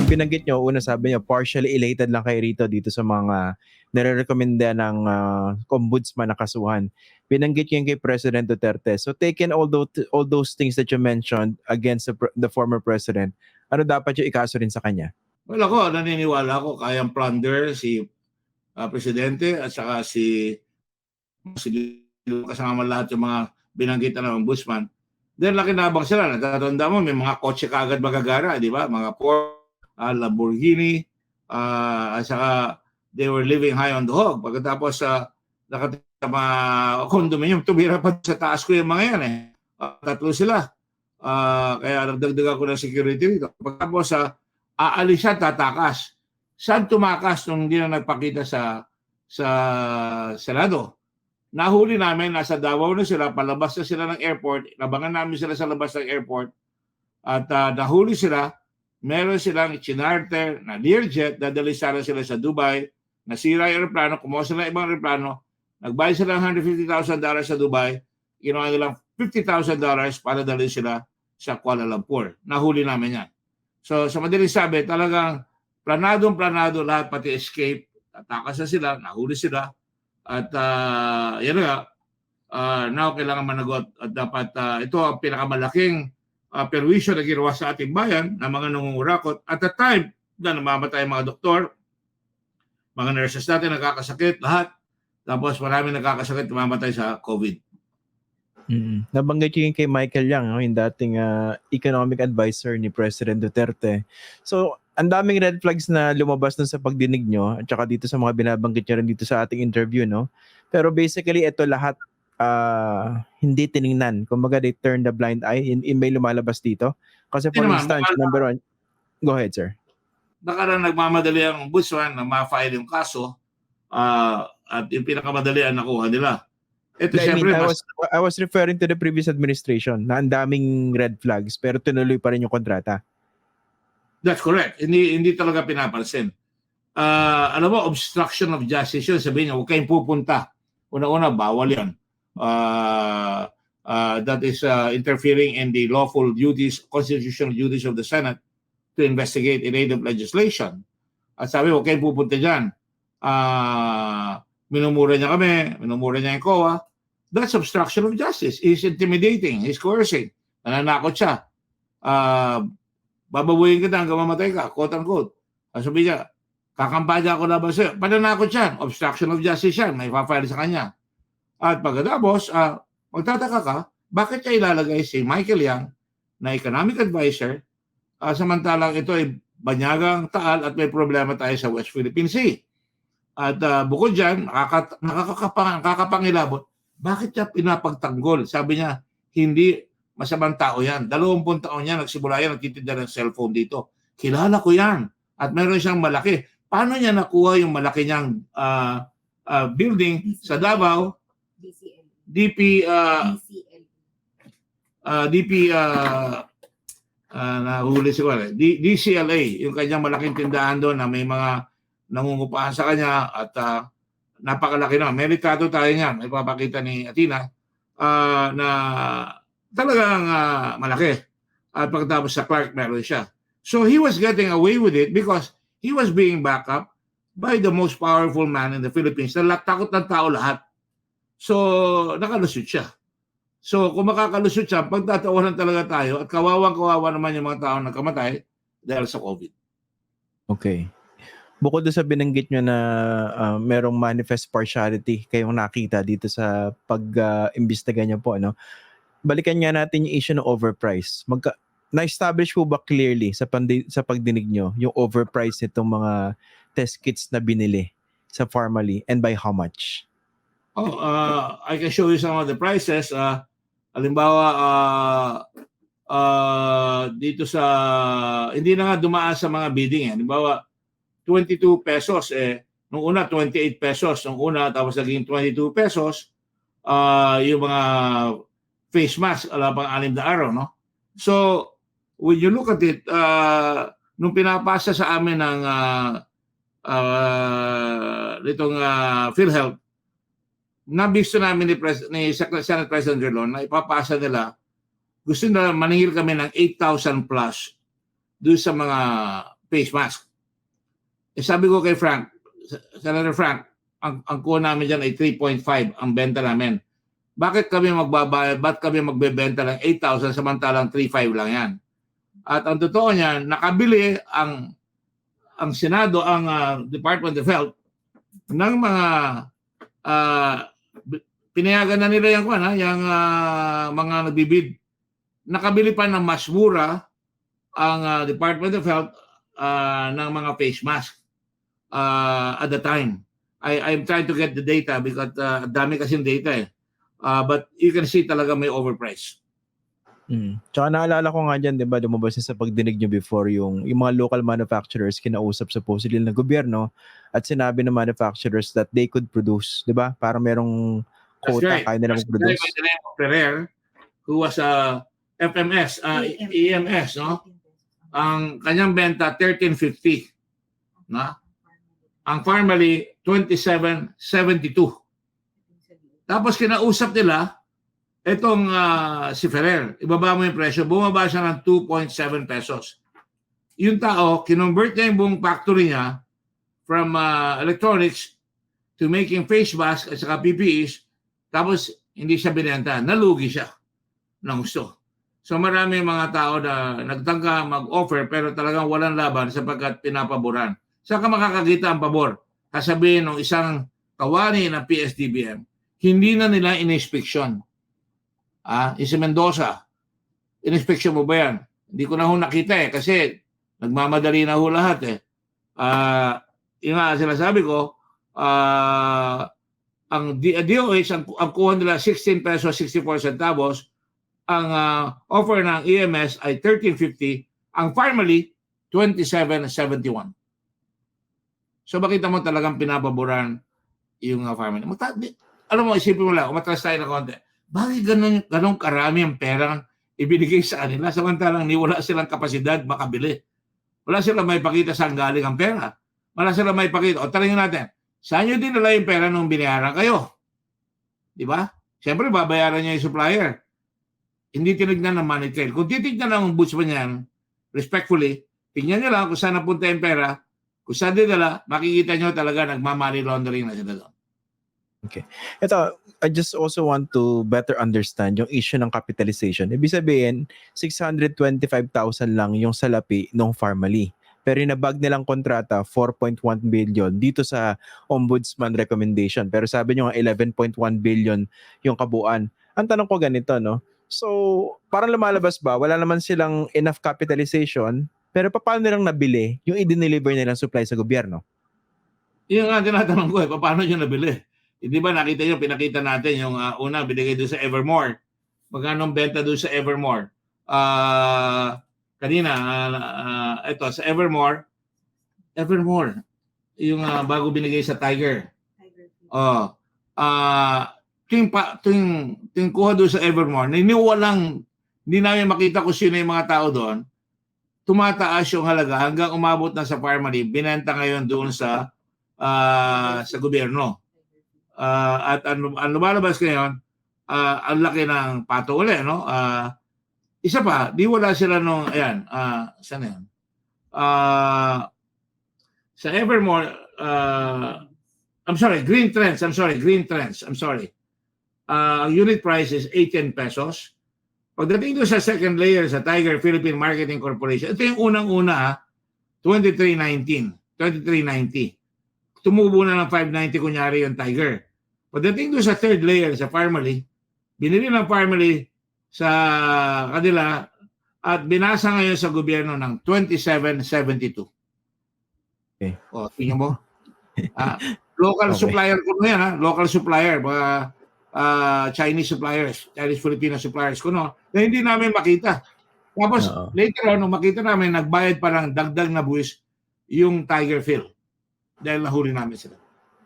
ang binanggit nyo, una sabi nyo, partially elated lang kayo rito dito sa mga nare-recommenda ng ombudsman na kasuhan. Binanggit nyo yung kay President Duterte. So taken all those things that you mentioned against the former president, ano dapat yung ikaso rin sa kanya? Well, ako, naniniwala ako kayang plunder si Presidente at saka si kasama lahat yung mga binanggit na ombudsman. Then nakinabang sila. Natatanda mo, may mga kotse kaagad magagara, di ba? Mga Porsche, Lamborghini, at saka they were living high on the hog. Pagkatapos nakatita mga condominium, tumira pa sa taas ko yung mga yan eh. Tatlo sila. Kaya nagdagdagan ko ng security rito. Pagkatapos aalis siya, tatakas. Saan tumakas nung hindi na nagpakita sa Senado? Nahuli namin, nasa Davao na sila, palabas na sila ng airport, nabangan namin sila sa labas ng airport, at nahuli sila, meron silang chinarter na Learjet, dadali sana sila sa Dubai, nasira yung aeroplano, kumuha sila ibang aeroplano, nagbayad sila ng $150,000 sa Dubai, ginawa nilang $50,000 para dali sila sa Kuala Lumpur. Nahuli namin yan. So sa madaling sabi, talagang planado lahat, pati escape, tatakas na sila, nahuli sila, at yan nga, now kailangan managot at dapat ito ang pinakamalaking perwisyo na ginawa sa ating bayan ng mga nangungurakot. At the time na namamatay mga doktor, mga nurses natin nagkakasakit, lahat. Tapos marami nagkakasakit, namamatay sa COVID. Nabanggit yung kay Michael Yang, yung dating economic advisor ni President Duterte. So, ang daming red flags na lumabas dun sa pagdinig nyo at saka dito sa mga binabanggit nyo rin dito sa ating interview, no? Pero basically, ito lahat hindi tiningnan. Kumbaga, they turn the blind eye in may lumalabas dito. Kasi for instance, number one, go ahead, sir. Baka na nagmamadali ang ombudsman na ma-file yung kaso at yung pinakamadali ang nakuha nila. Ito, I was referring to the previous administration na ang daming red flags pero tinuloy pa rin yung kontrata. That's correct. Hindi talaga pinapansin. Alam mo, obstruction of justice yun. Sabihin niya, huwag kayong pupunta. Una-una, bawal yan. That is interfering in the lawful duties, constitutional duties of the Senate to investigate in aid of legislation. At sabi, huwag kayong pupunta dyan. Minumura niya kami, minumura niya yung COA. That's obstruction of justice. He's intimidating, he's coercing. Nananakot siya. Bababuhin kita hanggang mamatay ka, quote-unquote. Sabi niya, kakampanya ako laban sa'yo. Pananakot siya, obstruction of justice yan, may pa-file sa kanya. At pagkatapos, magtataka ka, bakit niya ilalagay si Michael Yang na economic advisor samantalang ito ay banyagang taal at may problema tayo sa West Philippine Sea. At bukod dyan, nakakapangilabot, bakit niya pinapagtanggol? Sabi niya, hindi masamang tao yan. 20 taon niya, nagsimula yan, nagtitinda ng cellphone dito. Kilala ko yan. At meron siyang malaki. Paano niya nakuha yung malaki niyang building sa Davao? DCLA, yung kanyang malaking tindahan doon na may mga nangungupahan sa kanya at napakalaki na. May litrato tayo niyan. May papakita ni Atina na talagang malaki. At pagkatapos sa Clark, meron siya. So he was getting away with it because he was being backed up by the most powerful man in the Philippines. Takot ng tao lahat. So nakalusot siya. So kung makakalusot siya, pagtatawanan talaga tayo at kawawang-kawawa naman yung mga tao nagkamatay dahil sa COVID. Okay. Bukod doon sa binanggit nyo na merong manifest partiality kayong nakita dito sa pag-imbestiga nyo po, ano? Balikan nga natin yung issue ng overprice. Na-establish po ba clearly sa pagdinig nyo yung overprice nitong mga test kits na binili sa Pharmally and by how much? I can show you some of the prices. Halimbawa, dito sa, hindi na nga dumaan sa mga bidding. Halimbawa, 22 pesos. Nung una, 28 pesos. Nung una, tapos naging 22 pesos. Yung mga face mask, pang 6 na araw, no? So, when you look at it, nung pinapasa sa amin ng nitong PhilHealth, nabisto namin ni Senate President Drilon na ipapasa nila, gusto nila maningil kami ng 8,000 plus doon sa mga face mask. Sabi ko kay Frank, Senator Frank, ang kuha namin dyan ay 3.5 ang benta namin. Bakit kami magbabayad? Ba't kami magbebenta ng 8,000 samantalang 3.5 lang yan? At ang totoo niyan, nakabili ang Senado, ang Department of Health ng mga pinayagan na nila yung mga nagbibid. Nakabili pa ng mas mura ang Department of Health ng mga face mask at the time. I'm trying to get the data because dami kasing data eh. But you can see talaga may overprice. Tsaka naalala ko nga dyan, di ba, lumabas na sa pagdinig nyo before yung mga local manufacturers kinausap supposedly ng gobyerno at sinabi ng manufacturers that they could produce, di ba? Para merong quota, kaya nila mag-produce. By the name of Ferrer, who was a FMS, EMS, no? Ang kanyang benta, 13.50. Na? Ang Farmally, 27.72. Tapos kinausap nila, itong si Ferrer, ibaba mo yung presyo, bumaba siya ng 2.7 pesos. Yung tao, kinonvert niya yung buong factory niya from electronics to making face masks at saka PPEs, tapos hindi siya binenta. Nalugi siya ng gusto. So marami mga tao na nagtangka mag-offer pero talagang walang laban sapagkat pinapaboran. Saan ka makakakita ang pabor? Kasabihin ng isang kawani ng PSDBM, hindi na nila in-inspection. Si Mendoza, in-inspection mo ba yan? Hindi ko na ho nakita kasi nagmamadali na ho lahat Yung nga sinasabi ko, ang DOH, ang kuha nila 16 pesos 64 centavos, ang offer ng EMS ay 13.50, ang Farmally 27.71. So makita mo talagang pinapaboran yung Farmally. Alam mo, isipin mo lang, umatras tayo na konti. Bakit ganun karami ang perang ibinigay sa kanila samantalang wala silang kapasidad makabili? Wala silang may pakita saan galing ang pera. Wala silang may pakita. O talingin natin, saan nyo dinala yung pera nung binayaran kayo? Di ba? Siyempre, babayaran niya yung supplier. Hindi tinignan ng money trail. Kung titignan ng ombudsman yan, respectfully, tingnan nyo lang kung saan napunta yung pera, kung saan dinala, makikita nyo talaga nagma-money laundering na sila doon. Okay. Ito, I just also want to better understand yung issue ng capitalization. Ibig sabihin, 625,000 lang yung salapi ng Farmally. Pero inabag nilang kontrata, 4.1 billion dito sa ombudsman recommendation. Pero sabi nyo nga, 11.1 billion yung kabuuan. Ang tanong ko ganito, no? So, parang lumalabas ba, wala naman silang enough capitalization, pero paano nilang nabili yung i-deliver nilang supply sa gobyerno? Yung nga tinatanong ko paano nyo nabili? Di ba nakita nyo, pinakita natin yung una, binigay doon sa Evermore. Magkano ang benta doon sa Evermore? Kanina, ito, sa Evermore, yung bago binigay sa Tiger. Ting kuha doon sa Evermore, hindi namin makita kung sino yung mga tao doon. Tumataas yung halaga hanggang umabot na sa Farmally. Binenta ngayon doon sa gobyerno. At ang lumalabas ngayon, ang laki ng pato ulit, no? Isa pa, di wala sila nung, ayan, saan yan? Sa Evermore, Green Trends. Ang unit price is 18 pesos. Pagdating doon sa second layer sa Tiger Philippine Marketing Corporation, ito yung unang-una, 23.90. Tumubo na ng 590 kunyari yung Tiger. Pagdating doon sa third layer sa Farmally, binili ng Farmally sa kanila at binasa ngayon sa gobyerno ng 27.72. Okay. O, tingnan mo. Local supplier ko na yan, local supplier, mga Chinese suppliers, Chinese-Filipino suppliers ko, no? Na hindi namin makita. Tapos, later on, nung makita namin, nagbayad pa ng dagdag na buwis yung Tiger Phil. Dahil nahuli namin sila.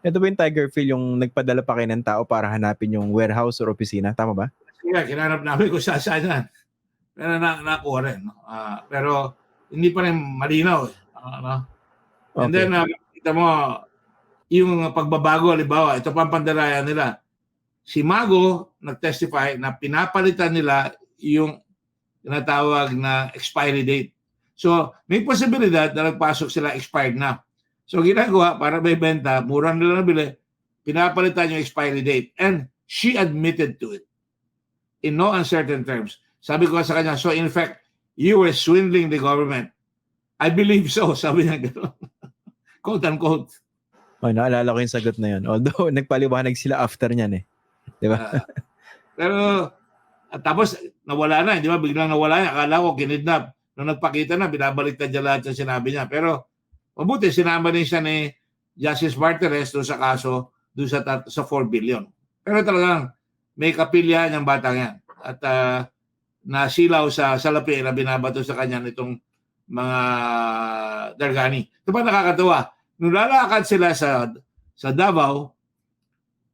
Ito ba yung Tiger Phil yung nagpadala pa kayo ng tao para hanapin yung warehouse or opisina? Tama ba? Kaya kinanap namin kung saan yan. Pero nakuha rin. No? Pero hindi pa rin malinaw. And then, kita mo, yung pagbabago, halimbawa, ito pa ang pandarayan nila. Si Mago nag-testify na pinapalitan nila yung tinatawag na expiry date. So, may posibilidad na nagpasok sila expired na. So, ginagawa para may benta, mura nila nabili, pinapalitan yung expiry date. And she admitted to it in no uncertain terms. Sabi ko sa kanya, so in fact, you were swindling the government. I believe so, sabi niya gano'n. Quote unquote. Oh, naalala ko yung sagot na yun. Although, nagpaliwanag sila after niyan eh. Di ba? Pero, tapos, nawala na, di ba? Biglang nawala niya. Akala ko, kinidnap. Nung nagpakita na, binabaliktad niya lahat yung sinabi niya. Pero, mabuti, sinama din siya ni Justice Martirez doon sa kaso, doon sa 4 billion. Pero talagang, may kapilya niyang batang yan. At nasilaw sa salapi na binabato sa kanya nitong mga Dargani. Ito pa nakakatawa. Nung lalakad sila sa Davao,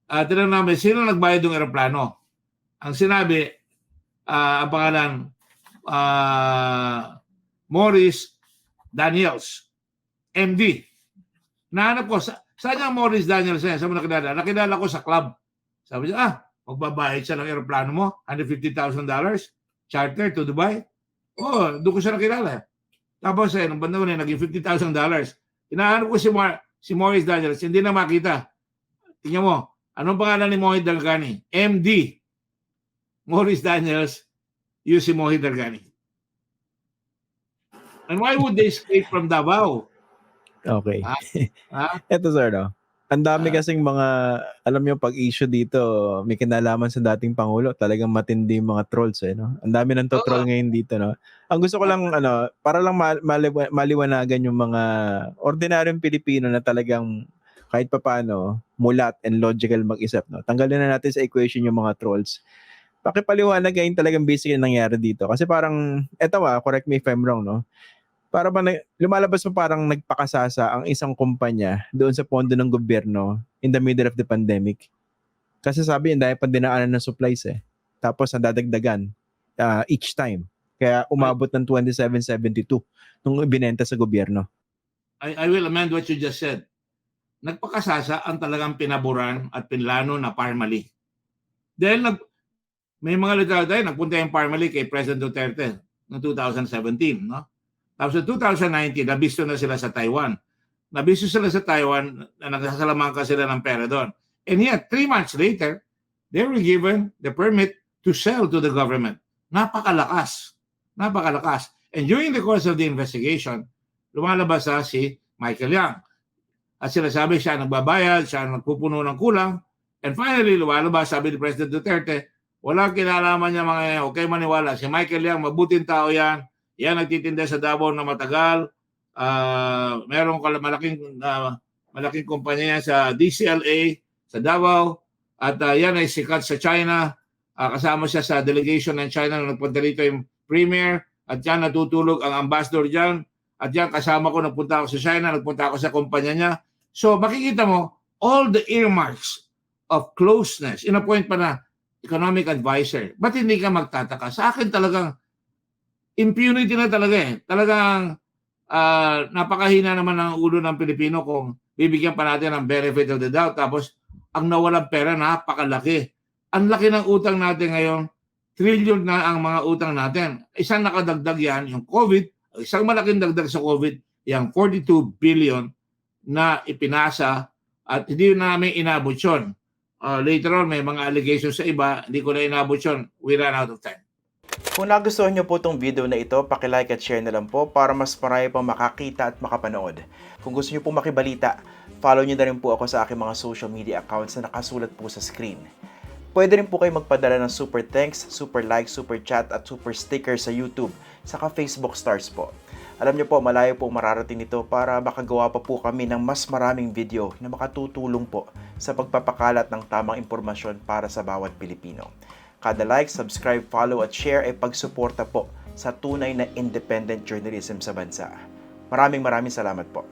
tinanong namin, sino nagbayad ng eroplano? Ang sinabi, ang pangalan, Morris Daniels, MD. Nahanap ko, saan yung Morris Daniels? Saan mo nakilala? Nakilala ko sa club. Sabi niya, magbabayad siya ng eroplano mo, $150,000, charter to Dubai. Oh, doon ko siya nakilala. Tapos, nung banda ko na, naging $50,000. Inahanap ko si Morris Daniels, hindi na makita. Tingnan mo, anong pangalan ni Mohit Dargani? MD. Morris Daniels, si Mohit Dargani. And why would they escape from Davao? Okay. Ha? Ito sir, no? Ang dami kasing mga, alam nyo, pag-issue dito, may kinalaman sa dating Pangulo, talagang matindi yung mga trolls, eh, no? Ang dami ng troll ngayon dito, no? Ang gusto ko lang, para lang maliwanagan yung mga ordinaryong Pilipino na talagang kahit papaano, mulat and logical mag-isip, no? Tanggalin na natin sa equation yung mga trolls. Pakipaliwanag ngayon talagang basic yung nangyari dito. Kasi parang, correct me if I'm wrong, no? Para ba lumalabas mo parang nagpakasasa ang isang kumpanya doon sa pondo ng gobyerno in the middle of the pandemic. Kasi sabi yun, dahil pa dinaanan ng supplies eh. Tapos nadadagdagan each time. Kaya umabot ng 27.72 nung ibinenta sa gobyerno. I will amend what you just said. Nagpakasasa ang talagang pinaboran at pinlano na Parmali. Dahil may mga literal tayo, nagpunta yung Parmali kay President Duterte noong 2017, no? Tapos sa 2019, nabisto na sila sa Taiwan. Nabisto sila sa Taiwan na nagsasalamangka sila ng pera doon. And yet, 3 months later, they were given the permit to sell to the government. Napakalakas. Napakalakas. And during the course of the investigation, lumalabas si Michael Yang. At sinasabi siya nagbabayad, siya nagpupuno ng kulang. And finally, lumalabas, sabi ni President Duterte, walang kinalaman niya mga yan. Okay maniwala. Si Michael Yang, mabuting tao yan. Yan nagtitinda sa Davao na matagal. Merong malaking kumpanya sa DCLA sa Davao. At yan ay sikat sa China. Kasama siya sa delegation ng China na nagpunta rito yung premier. At yan natutulog ang ambassador dyan. At yan kasama ko, nagpunta ako sa China, nagpunta ako sa kumpanya niya. So makikita mo, all the earmarks of closeness, in-appoint pa na economic advisor. Ba't hindi ka magtataka? Sa akin talagang impunity na talaga eh. Talagang napakahina naman ng ulo ng Pilipino kung bibigyan pa natin ng benefit of the doubt. Tapos ang nawalang pera, napakalaki. Ang laki ng utang natin ngayon, trillion na ang mga utang natin. Isang nakadagdag yan, yung COVID, isang malaking dagdag sa COVID, yung 42 billion na ipinasa at hindi namin inabot yun. Later on, may mga allegations sa iba, hindi ko na inabot yun. We ran out of time. Kung nagustuhan nyo po itong video na ito, paki-like at share na lang po para mas marami pang makakita at makapanood. Kung gusto nyo po makibalita, follow nyo na rin po ako sa aking mga social media accounts na nakasulat po sa screen. Pwede rin po kayo magpadala ng super thanks, super like, super chat at super sticker sa YouTube, saka Facebook stars po. Alam nyo po, malayo po mararating nito para makagawa pa po kami ng mas maraming video na makatutulong po sa pagpapakalat ng tamang impormasyon para sa bawat Pilipino. Kada like, subscribe, follow at share ay pagsuporta po sa tunay na independent journalism sa bansa. Maraming salamat po.